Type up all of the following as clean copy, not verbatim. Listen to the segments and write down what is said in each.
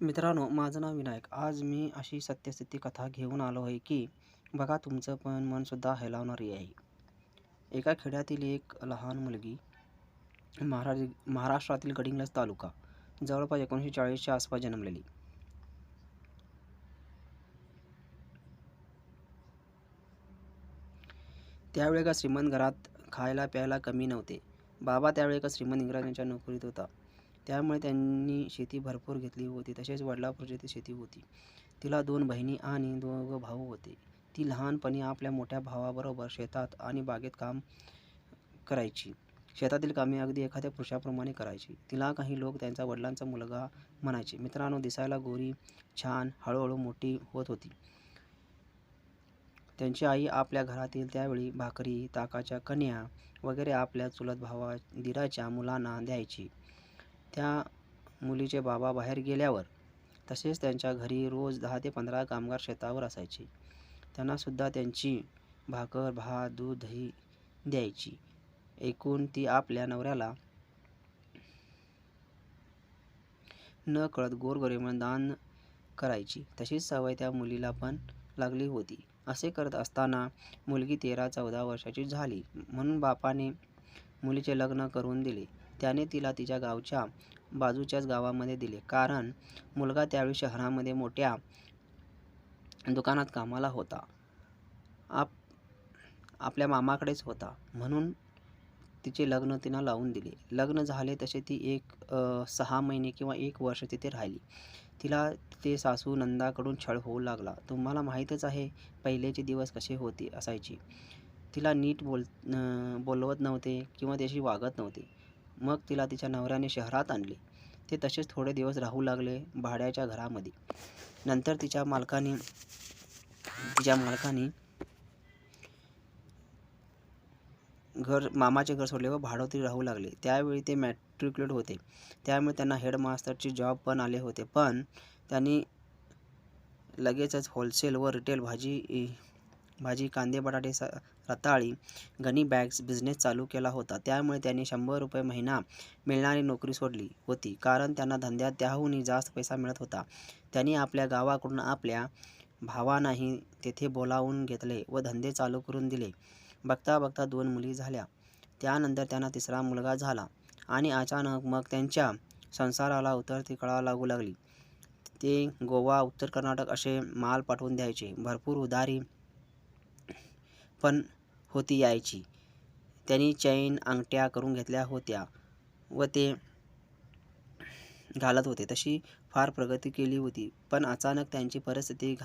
मित्रांनो, माझं नाव विनायक. आज मी अशी सत्यस्थिती कथा घेऊन आलो आहे, की बघा तुमचं पण मनसुद्धा हेलावणारी आहे. एका खेड्यातील एक लहान मुलगी महाराष्ट्रातील गडिंग्लज तालुका, जवळपास 1940च्या आसपास जन्मलेली. त्यावेळी एका श्रीमंत घरात खायला प्यायला कमी नव्हते. बाबा त्यावेळी एका श्रीमंत इंग्रजांच्या नोकरीत होता. त्यामुळे त्यांनी शेती भरपूर घेतली होती. तसेच वडिलांपूर्वीची शेती होती. तिला 2 बहिणी आणि 2 भाऊ होते. ती लहानपणी आपल्या मोठ्या भावाबरोबर शेतात आणि बागेत काम करायची. शेतातील कामे अगदी एखाद्या पुरुषाप्रमाणे करायची. तिला काही लोक त्यांचा वडिलांचा मुलगा म्हणायचे. मित्रांनो, दिसायला गोरी, छान, हळूहळू मोठी होत होती. त्यांची आई आपल्या घरातील त्यावेळी भाकरी, ताकाच्या कण्या वगैरे आपल्या चुलत दीराच्या मुलांना द्यायची. त्या मुलीचे बाबा बाहेर गेल्यावर तसेच त्यांच्या घरी रोज 10 ते 15 कामगार शेतावर असायचे. त्यांनासुद्धा त्यांची भाकर, भात, दूध, दही द्यायची. एकूण ती आपल्या नवऱ्याला नकळत गोरगरिबांना दान करायची. तशीच सवय त्या मुलीला पण लागली होती. असे करत असताना मुलगी 13-14 वर्षाची झाली. म्हणून बापाने मुलीचे लग्न करून दिले. त्याने तिला तिच्या गावच्या बाजूच्याच गावामध्ये दिले. कारण मुलगा त्यावेळी शहरामध्ये मोठ्या दुकानात कामाला होता. आपल्या मामाकडेच होता. म्हणून तिचे लग्न तिनं लावून दिले. लग्न झाले तसे ती 6 महिने किंवा 1 वर्ष तिथे राहिली. तिला ते सासू नंदाकडून छळ होऊ लागला. तुम्हाला माहीतच आहे पहिलेचे दिवस कसे असायचे. तिला नीट बोलवत नव्हते किंवा त्याशी वागत नव्हते. मग तिला तिच्या नवऱ्याने शहरात आणले. ते तसेच थोडे दिवस राहू लागले भाड्याच्या घरामध्ये. नंतर तिच्या मालकाने मामाचे घर सोडले व भाडोत्री राहू लागले. त्यावेळी ते मॅट्रिक्युलेट होते. त्यामुळे त्यांना हेडमास्टरची जॉब पण आले होते. पण त्यांनी लगेचच होलसेल व रिटेल भाजी, कांदे, बटाटे, रताळी, गनी बॅग्स बिझनेस चालू केला होता. त्यामुळे त्यांनी ₹100 महिना मिळणारी नोकरी सोडली होती. कारण त्यांना धंद्यात त्याहूनही जास्त पैसा मिळत होता. त्यांनी आपल्या गावाकडून आपल्या भावांनाही तेथे बोलावून घेतले व धंदे चालू करून दिले. बघता बघता 2 मुली झाल्या. त्यानंतर त्यांना 3रा मुलगा झाला आणि अचानक मग त्यांच्या संसाराला उतरती कळा लागू लागली. ते गोवा, उत्तर कर्नाटक असे माल पाठवून द्यायचे. भरपूर उधारी पण होती यायची. त्यांनी चैन, अंगठ्या करून घेतल्या होत्या व ते घालत होते. तशी फार प्रगती केली होती. पण अचानक त्यांची परिस्थिती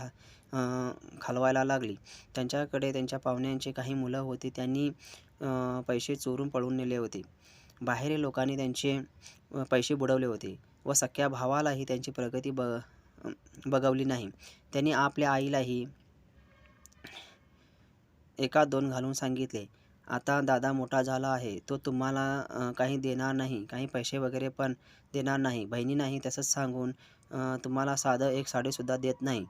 खालवायला लागली. त्यांच्याकडे त्यांच्या पाहुण्यांचे काही मुलं होती. त्यांनी पैसे चोरून पळवून नेले होते. बाहेरील लोकांनी त्यांचे पैसे बुडवले होते व सख्या भावालाही त्यांची प्रगती बघवली नाही. त्यांनी आपल्या आईलाही 1-2 घालून सांगितले, आता दादा मोठा झाला आहे. तो तुम्हाला काही देणार नाही, काही पैसे वगैरे पण देणार नाही. बहिणींनाही तसंच सांगून तुम्हाला साधं एक साडीसुद्धा देत नाही,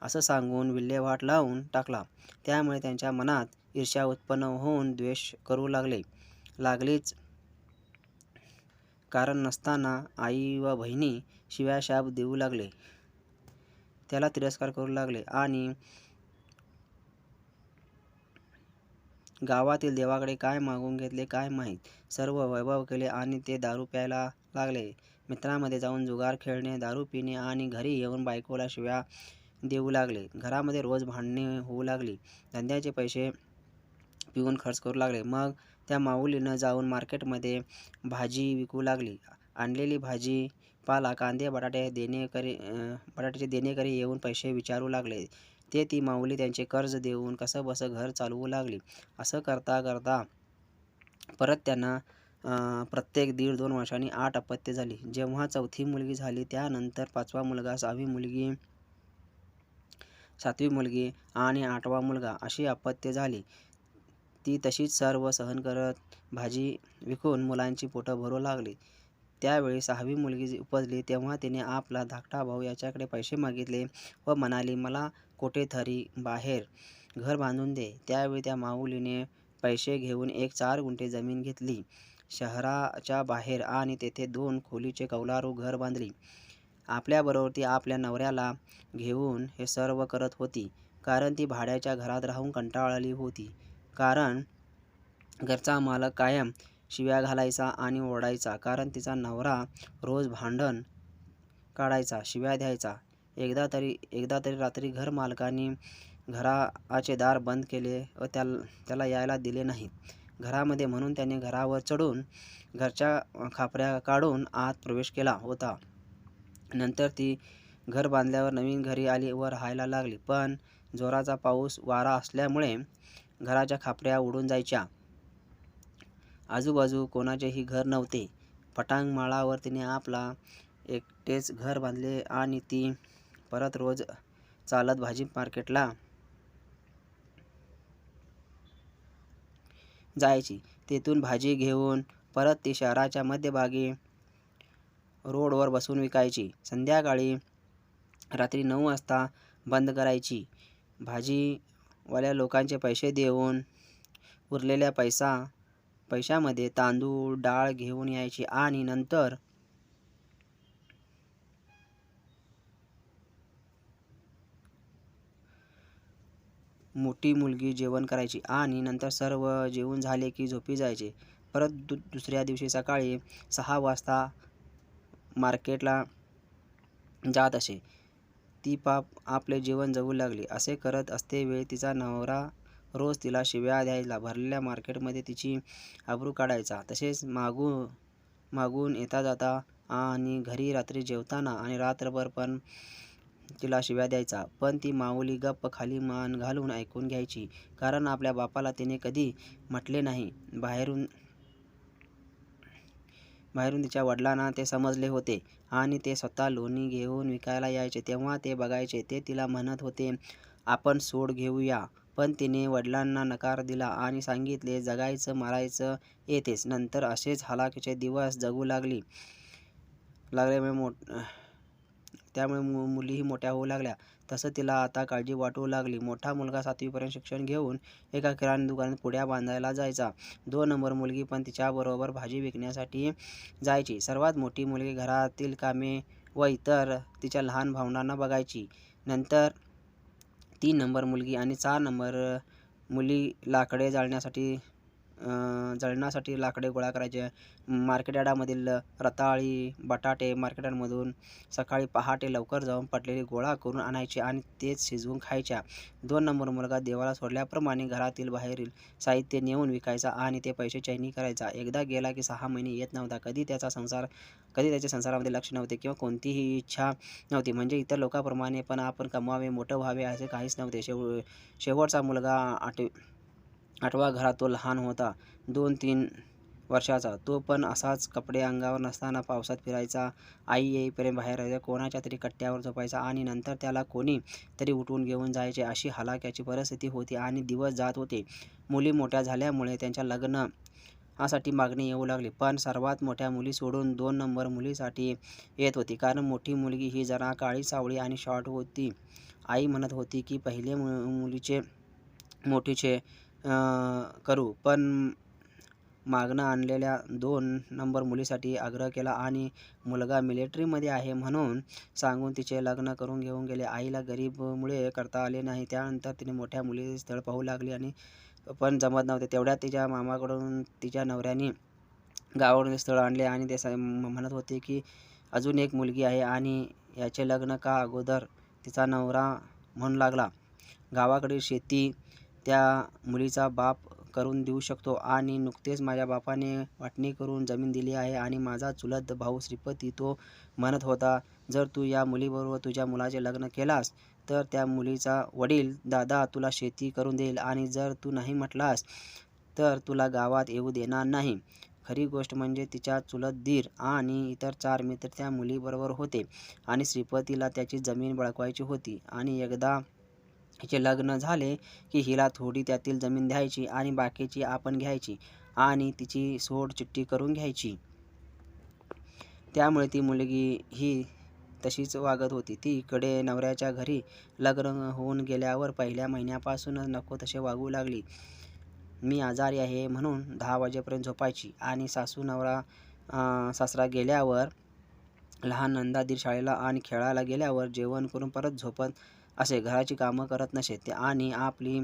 असं सांगून विल्हेवाट लावून टाकला. त्यामुळे त्यांच्या मनात ईर्ष्या उत्पन्न होऊन द्वेष करू लागलीच. कारण नसताना आई व बहिणी शिव्याशाप देऊ लागले. त्याला तिरस्कार करू लागले आणि गावातील देवाकडे काय मागून घेतले काय माहीत. सर्व वैभव केले आणि ते दारू प्यायला लागले. मित्रांमध्ये जाऊन जुगार खेळणे, दारू पिणे आणि घरी येऊन बायकोला शिव्या देऊ लागले. घरामध्ये रोज भांडणे होऊ लागली. धंद्याचे पैसे पिऊन खर्च करू लागले. मग त्या माऊलीनं जाऊन मार्केटमध्ये भाजी विकू लागली. आणलेली भाजीपाला, कांदे, बटाट्याचे देणेकरी येऊन पैसे विचारू लागले. ती माऊली त्यांचे कर्ज देऊन कसंबसं घर चालवू लागली. असं करता करता परत त्यांना प्रत्येक 1.5-2 वर्षांनी 8 अपत्ये झाली. जेव्हा 4थी मुलगी झाली, त्यानंतर 5वा मुलगा, 6वी मुलगी, 7वी मुलगी आणि 8वा मुलगा अशी अपत्ये झाली. ती तशीच सर्व सहन करत भाजी विकून मुलांची पोटं भरू लागली. त्यावेळी 6वी मुलगी उपजली. तेव्हा तिने आपला धाकटा भाऊ याच्याकडे पैसे मागितले व म्हणाली, मला कुठेतरी बाहेर घर बांधून दे. त्यावेळी त्या माऊलीने पैसे घेऊन एक 4 गुंठे जमीन घेतली शहराच्या बाहेर आणि तेथे 2 खोलीचे कौलारू घर बांधली. आपल्याबरोबर ती आपल्या नवऱ्याला घेऊन हे सर्व करत होती. कारण ती भाड्याच्या घरात राहून कंटाळली होती. कारण घरचा मालक कायम शिव्या घालायचा आणि ओरडायचा. कारण तिचा नवरा रोज भांडण काढायचा, शिव्या द्यायचा. एकदा तरी रात्री घर मालकाने घराचे दार बंद केले व त्याला यायला दिले नाही घरामध्ये, म्हणून त्याने घरावर चढून घरच्या खापऱ्या काढून आत प्रवेश केला होता. नंतर ती घर बांधल्यावर नवीन घरी आली व राहायला लागली. पण जोराचा पाऊस वारा असल्यामुळे घराच्या खापऱ्या उडून जायच्या. आजूबाजू कोणाचेही घर नव्हते. पटांग माळावर तिने आपला एकटेच घर बांधले आणि ती परत रोज चालत भाजी मार्केटला जायची. तेथून भाजी घेऊन परत ती शहराच्या मध्यभागी रोडवर बसून विकायची. संध्याकाळी रात्री 9 वाजता बंद करायची. भाजीवाल्या लोकांचे पैसे देऊन उरलेल्या पैशामध्ये तांदूळ, डाळ घेऊन यायची आणि नंतर मोठी मुलगी जेवण करायची आणि नंतर सर्व जेवून झाले की झोपी जायचे. परत दुसऱ्या दिवशी सकाळी 6 वाजता मार्केटला जात असे. ती आपले जीवन जगू लागली. असे करत असतेवेळी तिचा नवरा रोज तिला शिव्या द्यायला. भरलेल्या मार्केटमध्ये तिची आबरू काढायचा. तसेच मागून येता जाता आणि घरी रात्री जेवताना आणि रात्रभर पण तिला शिव्या द्यायचा. पण ती माऊली गप्प खाली मान घालून ऐकून घ्यायची. कारण आपल्या बापाला तिने कधी म्हटले नाही. बाहेरून तिच्या वडिलांना ते समजले होते आणि ते स्वतः लोणी घेऊन विकायला यायचे. तेव्हा ते बघायचे. ते तिला म्हणत होते, आपण सोड घेऊया. पण तिने वडिलांना नकार दिला आणि सांगितले, जगायचं मरायचं येतेच. नंतर असेच हलाखीचे दिवस जगू लागले. त्यामुळे मुलीही मोठ्या होऊ लागल्या. तसं तिला आता काळजी वाटू लागली. मोठा मुलगा 7वीपर्यंत शिक्षण घेऊन एका किराणा दुकानात पुड्या बांधायला जायचा. 2 नंबर मुलगी पण तिच्याबरोबर भाजी विकण्यासाठी जायची. सर्वात मोठी मुलगी घरातील कामे व इतर तिच्या लहान भावंडांना बघायची. नंतर 3 नंबर मुलगी आणि 4 नंबर मुली लाकडे जळणासाठी लाकडे गोळा करायचे. मार्केटयार्डामधील रताळी, बटाटे मार्केटमधून सकाळी पहाटे लवकर जाऊन पडलेले गोळा करून आणायचे आणि तेच शिजवून खायच्या. 2 नंबर मुलगा देवाला सोडल्याप्रमाणे घरातील बाहेरील साहित्य नेऊन विकायचा आणि ते पैसे चैनी करायचा. एकदा गेला की 6 महिने येत नव्हता. कधी त्याच्या संसारामध्ये लक्ष नव्हते किंवा कोणतीही इच्छा नव्हती. म्हणजे इतर लोकांप्रमाणे पण आपण कमवावे, मोठं व्हावे असे काहीच नव्हते. शेवटचा मुलगा 8व्या घरात. तो लहान होता, 2-3 वर्षाचा. तो पण असाच कपडे अंगावर नसताना पावसात फिरायचा. आई येईपर्यंत बाहेर राहायचा. कोणाच्या तरी कट्ट्यावर झोपायचा आणि नंतर त्याला कोणी तरी उठवून घेऊन जायचे. अशी हलाखीची परिस्थिती होती आणि दिवस जात होते. मुली मोठ्या झाल्यामुळे त्यांच्या लग्नासाठी मागणी येऊ लागली. पण सर्वात मोठ्या मुली सोडून 2 नंबर मुलीसाठी येत होती. कारण मोठी मुलगी ही जरा काळी सावळी आणि शॉर्ट होती. आई म्हणत होती की पहिले मुलीचे मोठीचे करू. पण मागणं आणलेल्या 2 नंबर मुलीसाठी आग्रह केला आणि मुलगा मिलिटरीमध्ये आहे म्हणून सांगून तिचे लग्न करून घेऊन गेले. आईला गरीबीमुळे करता आले नाही. त्यानंतर तिने मोठ्या मुलीचे स्थळ पाहू लागली आणि पण जमत नव्हते. तेवढ्यात तिच्या मामाकडून तिच्या नवऱ्याने गावावरून स्थळ आणले आणि ते म्हणत होते की अजून एक मुलगी आहे आणि याचे लग्न का? अगोदर तिचा नवरा म्हणू लागला, गावाकडील शेती त्या मुलीचा बाप करून देऊ शकतो आणि नुकतेच माझ्या बापाने वाटणी करून जमीन दिली आहे. आणि माझा चुलत भाऊ श्रीपती तो म्हणत होता, जर तू या मुलीबरोबर तुझ्या मुलाचे लग्न केलास तर त्या मुलीचा वडील दादा तुला शेती करून देईल आणि जर तू नाही म्हटलास तर तुला गावात येऊ देणार नाही. खरी गोष्ट म्हणजे तिच्या चुलत दीर आणि इतर 4 मित्र त्या मुलीबरोबर होते आणि श्रीपतीला त्याची जमीन बळकवायची होती आणि एकदा हिचे लग्न झाले की हिला थोडी त्यातील जमीन द्यायची आणि बाकीची आपण घ्यायची आणि तिची सोडचिठ्ठी करून घ्यायची. त्यामुळे ती मुलगी ही तशीच वागत होती. ती इकडे नवऱ्याच्या घरी लग्न होऊन गेल्यावर पहिल्या महिन्यापासूनच नको तसे वागू लागली. मी आजारी आहे म्हणून 10 वाजेपर्यंत झोपायची आणि सासरा गेल्यावर लहान नंदा दीर शाळेला आणि खेळायला गेल्यावर जेवण करून परत झोपत असे. घराची कामं करत नसे आणि आपली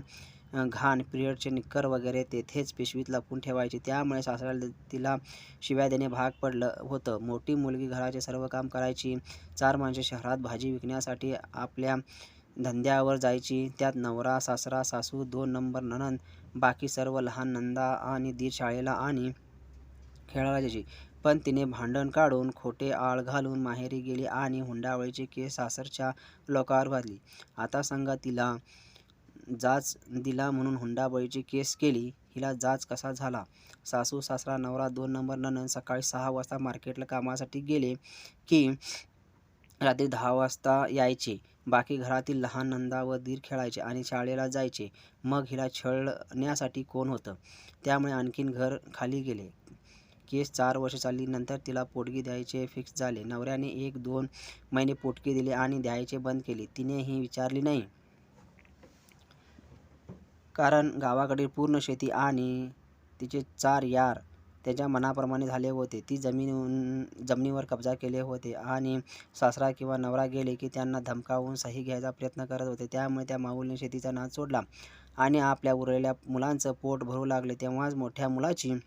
घाण पिरियडचे निक्कर वगैरे तेथेच पिशवीत लपवून ठेवायची. त्यामुळे सासऱ्याला तिला शिव्या देणे भाग पडलं होतं. मोठी मुलगी घराचे सर्व काम करायची. 4 माणसे शहरात भाजी विकण्यासाठी आपल्या धंद्यावर जायची. त्यात नवरा, सासरा, सासू, 2 नंबर नणंद, बाकी सर्व. लहान नंदा आणि दीर शाळेला आणि खेळायला जायची. पण तिने भांडण काढून खोटे आळ घालून माहेरी गेली आणि हुंडाबळीचे केस सासरच्या लोकांवर घातली. आता सांगा, तिला जाच दिला म्हणून हुंडाबळीची केस केली. हिला जाच कसा झाला? सासू, सासरा, नवरा, 2 नंबर नणंद सकाळी 6 वाजता मार्केटला कामासाठी गेले की रात्री 10 वाजता यायचे. बाकी घरातील लहान नंदा व दीर खेळायचे आणि शाळेला जायचे. मग हिला छळण्यासाठी कोण होतं? त्यामुळे आणखीन घर खाली गेले. केस 4 वर्षे चालली. नंतर तिला पोटगी द्यायचे फिक्स झाले. नवऱ्याने 1-2 महिने पोटगी दिली आणि द्यायचे बंद केले. तिनेही विचारली नाही. कारण गावाकडील पूर्ण शेती आणि तिचे 4 यार त्याच्या मनाप्रमाणे झाले होते. ती जमिनीवर कब्जा केले होते आणि सासरा किंवा नवरा गेले की त्यांना धमकावून सही घ्यायचा प्रयत्न करत होते. त्यामुळे त्या माऊलीने शेतीचा नाद सोडला आणि आपल्या उरलेल्या मुलांचं पोट भरू लागले. तेव्हाच मोठ्या मुलाची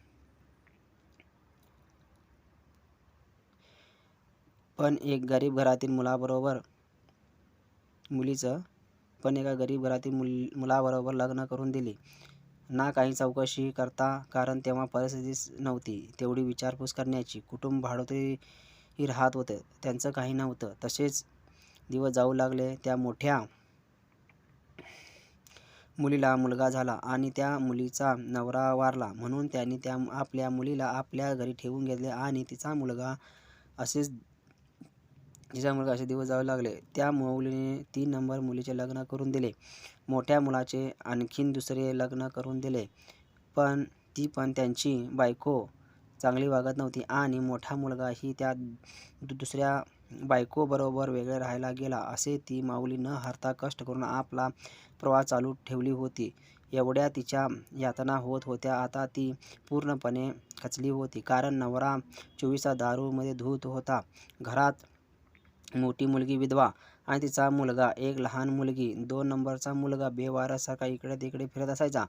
पण एका गरीब घरातील मुलाबरोबर लग्न करून दिले. ना काही चौकशी करता, कारण तेव्हा परिस्थितीच नव्हती तेवढी विचारपूस करण्याची. कुटुंब भाडोत्री राहत होतं, त्यांचं काही नव्हतं. तसेच दिवस जाऊ लागले. त्या मोठ्या मुलीला मुलगा झाला आणि त्या मुलीचा नवरा वारला, म्हणून त्यांनी आपल्या मुलीला आपल्या घरी ठेवून घेतले आणि तिचा मुलगा असे दिवस जाऊ लागले. त्या माऊलीने 3 नंबर मुलीचे लग्न करून दिले. मोठ्या मुलाचे आणखीन दुसरे लग्न करून दिले. पण त्यांची बायको चांगली वागत नव्हती आणि मोठा मुलगाही त्या दुसऱ्या बायकोबरोबर वेगळे राहायला गेला. असे ती माऊली न हारता कष्ट करून आपला प्रवास चालू ठेवली होती. एवढ्या तिच्या यातना होत होत्या. आता ती पूर्णपणे खचली होती. कारण नवरा 24 तास दारूमध्ये धूत होता. घरात मोठी मुलगी विधवा आणि तिचा मुलगा, एक लहान मुलगी, 2 नंबरचा मुलगा बेवारसारखा इकडे तिकडे फिरत असायचा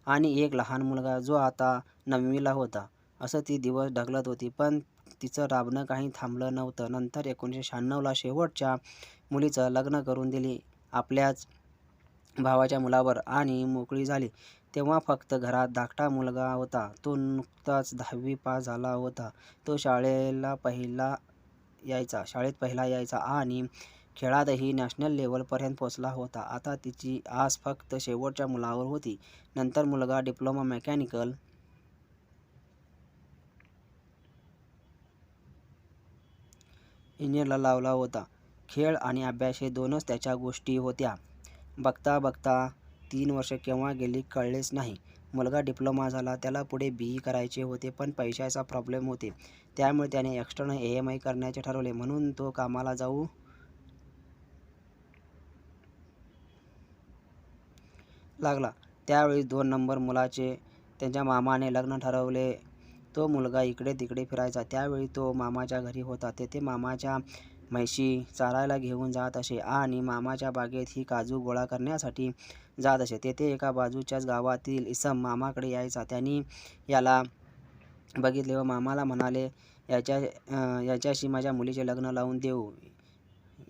आणि एक लहान मुलगा जो आता 9वीला होता. असं ती दिवस ढकलत होती. पण तिचं राबणं काही थांबलं नव्हतं. नंतर 1996ला शेवटच्या मुलीचं लग्न करून दिले आपल्याच भावाच्या मुलावर आणि मोकळी झाली. तेव्हा फक्त घरात धाकटा मुलगा होता. तो नुकताच 10वी पास झाला होता. तो शाळेत पहिला यायचा आणि खेळातही नॅशनल लेव्हलपर्यंत पोचला होता. आता तिची आस फक्त शेवटच्या मुलावर होती. नंतर मुलगा डिप्लोमा मेकॅनिकल इंजिनिअरला लावला होता. खेळ आणि अभ्यास हे 2च त्याच्या गोष्टी होत्या. बघता बघता 3 वर्ष केव्हा गेली कळलेच नाही. मुलगा डिप्लोमा झाला. त्याला पुढे BE करायचे होते, पण पैशाचा प्रॉब्लेम होते. त्यामुळे त्याने एक्स्टर्नल AMI करण्याचे ठरवले. म्हणून तो कामाला जाऊ लागला. त्यावेळी 2 नंबर मुलाचे त्यांच्या मामाने लग्न ठरवले. तो मुलगा इकडे तिकडे फिरायचा. त्यावेळी तो मामाच्या घरी होता. तेथे मामाच्या म्हैशी चारायला घेऊन जात असे आणि मामाच्या बागेत ही काजू गोळा करण्यासाठी जात असे. तेथे एका बाजूच्याच गावातील इसम मामाकडे यायचा. त्यांनी याला बघितले व मामाला म्हणाले, याच्याशी माझ्या मुलीचे लग्न लावून देऊ.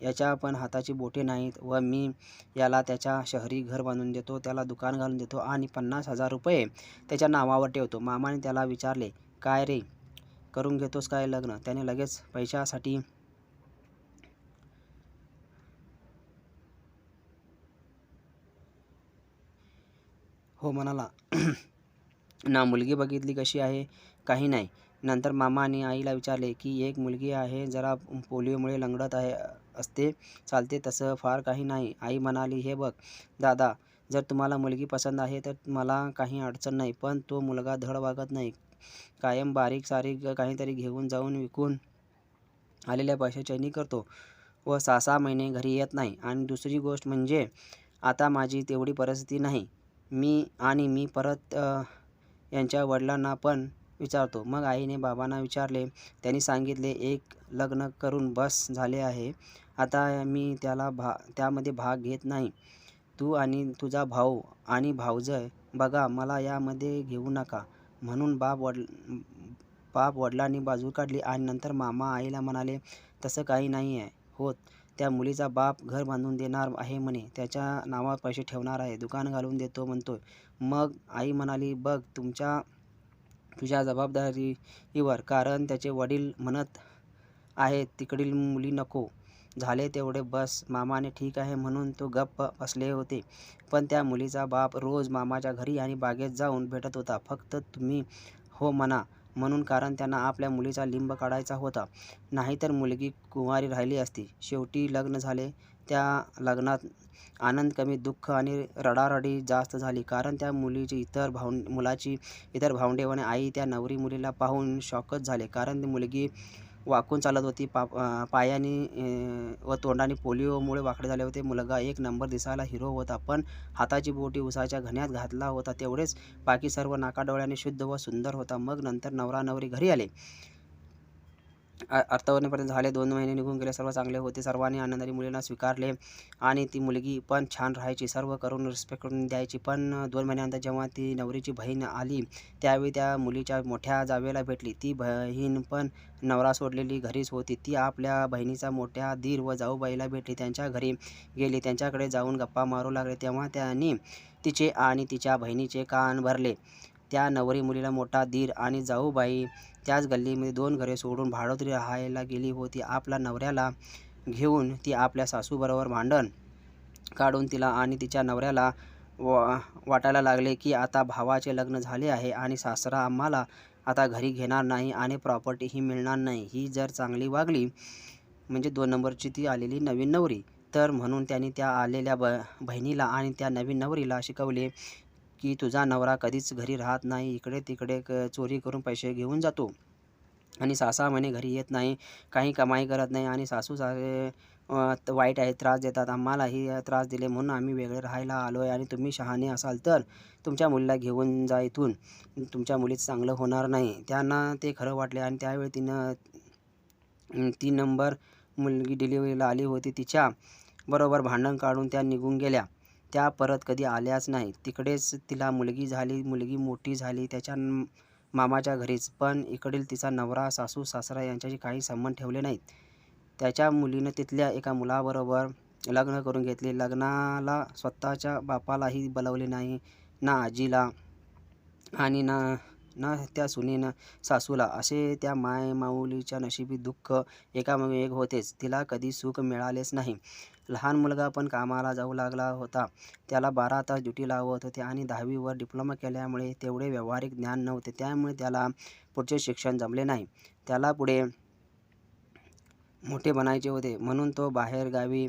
याच्या पण हाताची बोटे नाहीत व मी याला त्याच्या शहरी घर बांधून देतो, त्याला दुकान घालून देतो आणि 50,000 रुपये त्याच्या नावावर ठेवतो. मामाने त्याला विचारले, काय रे, करून घेतोस काय लग्न? त्याने लगेच पैशासाठी हो म्हणाला. ना मुलगी बघितली कशी आहे? काही नाही. नंतर मामाने आईला विचारले की एक मुलगी आहे, जरा पोलिओमुळे लंगडत असते, चालते, तसं फार काही नाही. आई म्हणाली, हे बघ दादा, जर तुम्हाला मुलगी पसंत आहे तर मला काही अडचण नाही, पण तो मुलगा धड वागत नाही. कायम बारीक सारीक काहीतरी घेऊन जाऊन विकून आलेल्या पैशाची चैनी करतो व 6-6 महिने घरी येत नाही. आणि दुसरी गोष्ट म्हणजे आता माझी तेवढी परिस्थिती नाही. मी परत यांच्या वडिलांना पण विचारतो. मग आईने बाबांना विचारले. त्यांनी सांगितले, "एक लग्न करून बस झाले आहे. आता मी त्यामध्ये भाग घेत नाही. तू आणि तुझा भाऊ आणि भावजय बघा, मला यामध्ये घेऊ नका." म्हणून बाप वडिलांनी बाजू काढली आणि नंतर मामा आईला म्हणाले, "तसं काही नाही होत. त्या मुलीचा बाप घर बांधून देणार आहे म्हणे. त्याच्या नावावर पैसे ठेवणार आहे. दुकान घालून देतो म्हणतोय." मग आई म्हणाली, "बघ तुझ्या जबाबदारीवर, कारण त्याचे वडील म्हणत आहेत तिकडील मुली नको. झाले तेवढे बस." मामाने ठीक आहे म्हणून तो गप्प बसले होते. पण त्या मुलीचा बाप रोज मामाच्या घरी आणि बागेत जाऊन भेटत होता. फक्त तुम्ही हो म्हणा म्हणून, कारण त्यांना आपल्या मुलीचा लिंब काढायचा होता. नाहीतर मुलगी कुंवारी राहिली असती. शेवटी लग्न झाले. त्या लग्नात आनंद कमी, दुःख आणि रडारडी जास्त झाली. कारण त्या मुलाची इतर भावंडेवाने आई त्या नवरी मुलीला पाहून शॉकच झाले. कारण ती मुलगी वाकून चालत होती. पायाने व तोंडाने पोलिओमुळे वाकडे झाले होते. मुलगा एक नंबर दिसायला हिरो होता, पण हाताची बोटे उसाच्या घण्यात घातला होता. तेवढेच, बाकी सर्व नाकाडोळ्याने शुद्ध व सुंदर होता. मग नंतर नवरा नवरी घरी आले. अर्थवणेपर्यंत झाले. 2 महिने निघून गेले. सर्व चांगले होते. सर्वांनी आनंदाने मुलीला स्वीकारले आणि ती मुलगी पण छान राहायची. सर्व करून रिस्पेक्ट करून द्यायची. पण 2 महिन्यानंतर जेव्हा ती नवरीची बहीण आली, त्यावेळी त्या मुलीच्या मोठ्या जावेला भेटली. ती बहीण पण नवरा सोडलेली घरीच होती. ती आपल्या बहिणीचा मोठ्या दीर व जाऊबाईला भेटली. त्यांच्या घरी गेली. त्यांच्याकडे जाऊन गप्पा मारू लागले. तेव्हा त्यांनी तिचे आणि तिच्या बहिणीचे कान भरले. त्या नवरी मुलीला मोठा दीर आणि जाऊबाई त्याच गल्लीमध्ये 2 घरे सोडून भाडोत्री राहायला गेली होती. आपल्या नवऱ्याला घेऊन ती आपल्या सासूबरोबर भांडण काढून तिला आणि तिच्या नवऱ्याला वाटायला लागले की आता भावाचे लग्न झाले आहे आणि सासरा आम्हाला आता घरी घेणार नाही आणि प्रॉपर्टीही मिळणार नाही. ही जर चांगली वागली, म्हणजे 2 नंबरची ती आलेली नवीन नवरी, तर म्हणून त्यांनी त्या आलेल्या बहिणीला आणि त्या नवीन नवरीला शिकवले की तुझा नवरा कधीच घरी राहत नाही. इकडे तिकडे चोरी करून पैसे घेऊन जातो आणि 6-6 महिने घरी येत नाही. काही कमाई करत नाही आणि सासू-सासरे वाईट आहेत, त्रास देतात. आम्हालाही त्रास दिले म्हणून आम्ही वेगळे राहायला आलोय आणि तुम्ही शहाणे असाल तर तुमच्या मुलीला घेऊन जा इथून. तुमच्या मुलीचं चांगलं होणार नाही. त्यांना ते खरं वाटले आणि त्यावेळी 3 नंबर मुलगी डिलिव्हरीला आली होती. तिच्या बरोबर भांडण काढून त्या निघून गेल्या. त्या परत कधी आल्याच नाही. तिकडेच तिला मुलगी झाली. मुलगी मोठी झाली त्याच्या मामाच्या घरीच. पण इकडील तिचा नवरा, सासू-सासरा यांच्याशी काही संबंध ठेवले नाहीत. त्याच्या मुलीनं तिथल्या एका मुलाबरोबर लग्न करून घेतले. लग्नाला स्वतःच्या बापालाही बोलावले नाही, ना आजीला आणि ना त्या सुनेनं सासूला. असे त्या मायमाऊलीच्या नशिबी दुःख एकामागे एक होतेच. तिला कधी सुख मिळालेच नाही. लहान मुलगा पण कामाला जाऊ लागला होता. त्याला 12 तास ड्युटी लावत होते आणि 10वी वर डिप्लोमा केल्यामुळे तेवढे व्यावहारिक ज्ञान नव्हते. त्यामुळे त्याला पुढचे शिक्षण जमले नाही. त्याला पुढे मोठे बनायचे होते म्हणून तो बाहेरगावी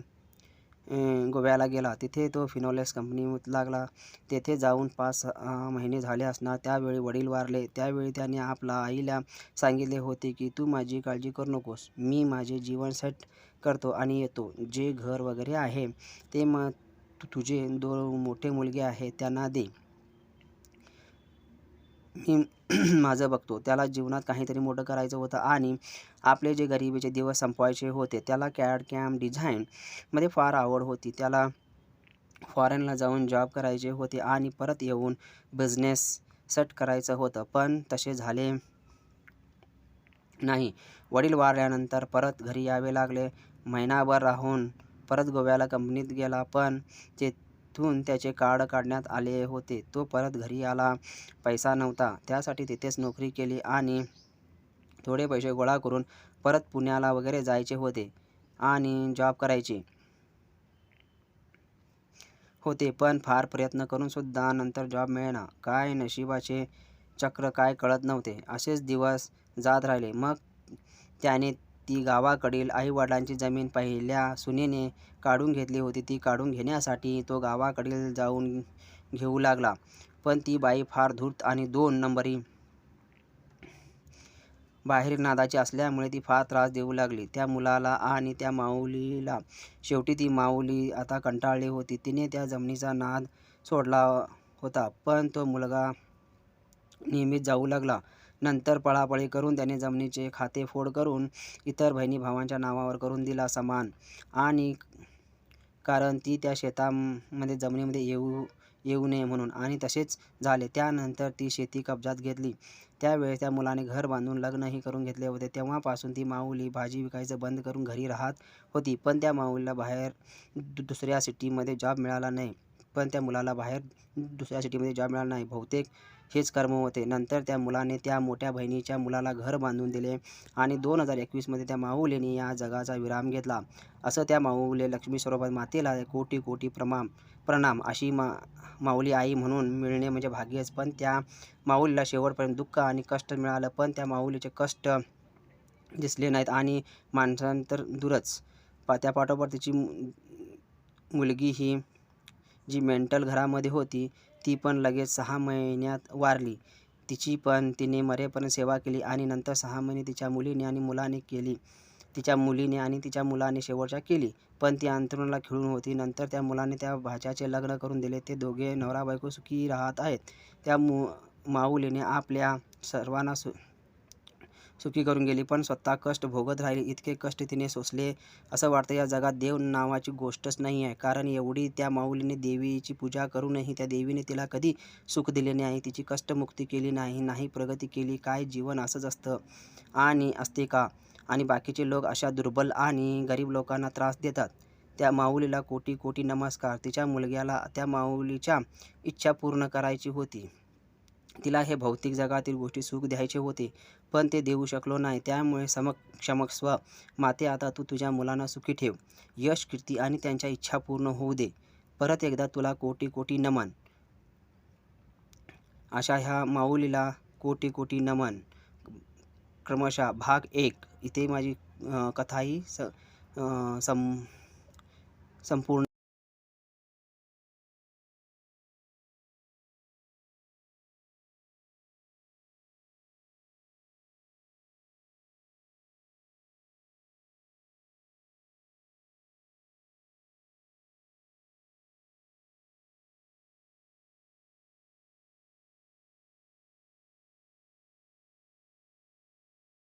गोव्याला गेला. तिथे तो फिनोलेक्स कंपनीत लागला. तेथे जाऊन 5-6 महिने झाले असणार. त्यावेळी वडील वारले. त्यावेळी त्याने आपल्या आईला सांगितले होते की तू माझी काळजी करू नकोस. मी माझे जीवन सेट करतो आणि येतो. जे घर वगैरे आहे ते मग तुझे 2 मोठे मुलगे आहेत त्यांना दे. मी माझं बघतो. त्याला जीवनात काहीतरी मोठं करायचं होतं आणि आपले जे गरिबीचे दिवस संपवायचे होते. त्याला CAD/CAM डिझाईन मध्ये फार आवड होती. त्याला फॉरेनला जाऊन जॉब करायचे होते आणि परत येऊन बिझनेस सेट करायचं होतं. पण तसे झाले नाही. वडील वारल्यानंतर परत घरी यावे लागले. महिनाभर राहून परत गोव्याला कंपनीत गेला. पण तिथून त्याचे कार्ड काढण्यात आले होते. तो परत घरी आला. पैसा नव्हता. त्यासाठी तिथेच नोकरी केली आणि थोडे पैसे गोळा करून परत पुण्याला वगैरे जायचे होते आणि जॉब करायचे होते. पण फार प्रयत्न करून सुद्धा नंतर जॉब मिळेना. काय नशिबाचे चक्र काय कळत नव्हते. असेच दिवस जात राहिले. मग त्याने ती गावाकडील आईवडिलांची जमीन पहिल्या सुनेने काढून घेतली होती. ती काढून घेण्यासाठी तो गावाकडील जाऊन घेऊ लागला. पण ती बाई फार धूर्त आणि 2 नंबरी बाहेर नादाची असल्यामुळे ती फार त्रास देऊ लागली त्या मुलाला आणि त्या माऊलीला. शेवटी ती माऊली आता कंटाळली होती. तिने त्या जमिनीचा नाद सोडला होता. पण तो मुलगा नेहमीच जाऊ लागला. नंतर पळापळी करून त्याने जमिनीचे खातेफोड करून इतर बहिणी भावांच्या नावावर करून दिला समान, आणि कारण ती त्या शेतामध्ये जमिनीमध्ये येऊ नये म्हणून, आणि तसेच झाले. त्यानंतर ती शेती कब्जात घेतली. त्यावेळेस त्या मुलाने घर बांधून लग्नही करून घेतले होते. तेव्हापासून ती माऊली भाजी विकायचं बंद करून घरी राहत होती. पण त्या मुलाला बाहेर दुसऱ्या सिटीमध्ये जॉब मिळाला नाही. बहुतेक हेच कर्म होते. नंतर त्या मुलाने त्या मोठ्या बहिणीच्या मुलाला घर बांधून दिले आणि 2021 त्या माऊलीने या जगाचा विराम घेतला. असं त्या माऊली लक्ष्मी स्वरूपात मातेला कोटी कोटी प्रणाम. अशी माऊली आई म्हणून मिळणे म्हणजे भाग्यच. पण त्या माऊलीला शेवटपर्यंत दुःख आणि कष्ट मिळालं, पण त्या माऊलीचे कष्ट दिसले नाहीत आणि माणसांतर दूरच. त्या पाठोपाठ तिची मुलगी ही जी मेंटल घरामध्ये होती ती पण लगेच 6 महिन्यात वारली. तिची पण तिने मरेपर्यंत सेवा केली आणि नंतर 6 महिने तिच्या मुलीने आणि तिच्या मुलाने शेवटच्या केली. पण ती अंथरुणाला खिळून होती. नंतर त्या मुलाने त्या भाच्याचे लग्न करून दिले. ते दोघे नवरा बायको सुखी राहत आहेत. त्या माऊलीने आपल्या सर्वांना सुखी करून गेली, पण स्वतः कष्ट भोगत राहिली. इतके कष्ट तिने सोसले असं वाटतं या जगात देव नावाची गोष्टच नाही आहे. कारण एवढी त्या माऊलीने देवीची पूजा करूनही त्या देवीने तिला कधी सुख दिले नाही. तिची कष्टमुक्ती केली नाही प्रगती केली. काय जीवन असंच असतं आणि असते का? आणि बाकीचे लोक अशा दुर्बल आणि गरीब लोकांना त्रास देतात. त्या माऊलीला कोटी कोटी नमस्कार. तिच्या मुलग्याला त्या माऊलीच्या इच्छा पूर्ण करायची होती. तिला हे भौतिक जगातील गोष्टी सुख द्यायचे होते, पण ते देऊ शकलो नाही. त्यामुळे क्षमस्व माते. आता तू तुझ्या मुलांना सुखी ठेव. यश, कीर्ती आणि त्यांच्या इच्छा पूर्ण होऊ दे. परत एकदा तुला कोटी कोटी नमन. अशा ह्या माऊलीला कोटी कोटी नमन. क्रमशः भाग 1 इथे माझी कथा ही संपूर्ण